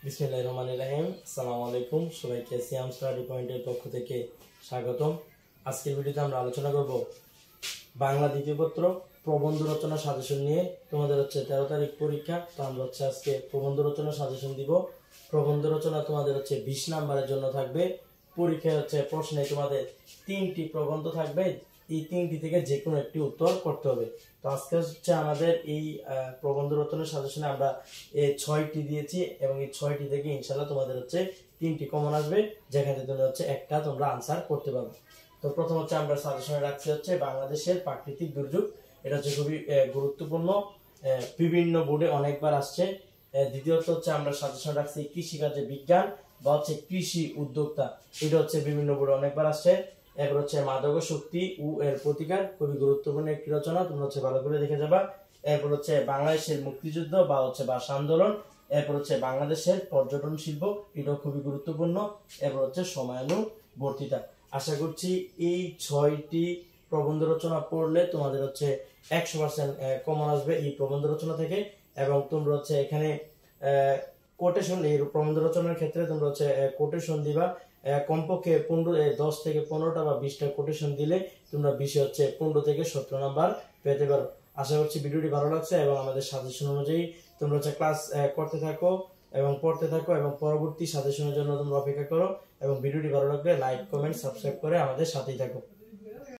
বিসমিল্লাহির রহমানির রহিম। আসসালামু আলাইকুম সবাইকে সিয়াম স্টাডি পয়েন্টের পক্ষ থেকে স্বাগতম। আজকের ভিডিওতে আমরা আলোচনা করব বাংলা দ্বিতীয় পত্র প্রবন্ধ রচনা সাজেশন নিয়ে। তোমাদের 13 তারিখ পরীক্ষা, তো আমরা আজকে প্রবন্ধ রচনা সাজেশন দিব। প্রবন্ধ রচনা তোমাদের 20 নাম্বারের জন্য থাকবে। পরীক্ষায় প্রশ্নে তোমাদের 3টি প্রবন্ধ থাকবে, এই 3টি থেকে যে কোনো একটি উত্তর করতে হবে। তো আজকে আমাদের এই প্রবন্ধ রচনা সাজেশনে আমরা 6টি দিয়েছি এবং এই 6টি থেকে ইনশাআল্লাহ তোমাদের 3টি কমন আসবে, যেখানে তুমি একটা তোমরা আনসার করতে পারবে। তো প্রথম আমরা সাজেশনে রাখছি বাংলাদেশের প্রাকৃতিক দুর্যোগ। এটা খুবই গুরুত্বপূর্ণ, বিভিন্ন বোর্ডে অনেকবার আসছে। দ্বিতীয়ত আমরা সাজেশন রাখছি কৃষিকাজে বিজ্ঞান বা কৃষি উদ্যোক্তা, এটা বিভিন্ন বোর্ডে অনেকবার আসছে। এরপর মাদক শক্তি ও এর প্রতিকার, খুবই গুরুত্বপূর্ণ একটি রচনা, তোমরা ভালো করে দেখে যাবা। এরপর বাংলাদেশের মুক্তিযুদ্ধ বা ভাষা আন্দোলন। এরপর বাংলাদেশের পর্যটন শিল্প, এটাও খুবই গুরুত্বপূর্ণ। এরপর সময়ানুবর্তিতা। আশা করছি এই 6টি প্রবন্ধ রচনা পড়লে তোমাদের 100% কমন আসবে এই প্রবন্ধ রচনা থেকে। এবং তোমরা এখানে কোটেশন, এই প্রবন্ধ রচনার ক্ষেত্রে তোমরা কোটেশন দিবা। কমপক্ষে 10 থেকে 15টা বা 20টা কোটেশন দিলে তোমরা 15 থেকে 17 নাম্বার পেতে পারো। আশা করছি ভিডিওটি ভালো লাগছে এবং আমাদের সাজেশন অনুযায়ী তোমরা ক্লাস করতে থাকো এবং পড়তে থাকো এবং পরবর্তী সাজেশনের জন্য তোমরা অপেক্ষা করো। এবং ভিডিওটি ভালো লাগলে লাইক, কমেন্ট, সাবস্ক্রাইব করে আমাদের সাথেই থাকো।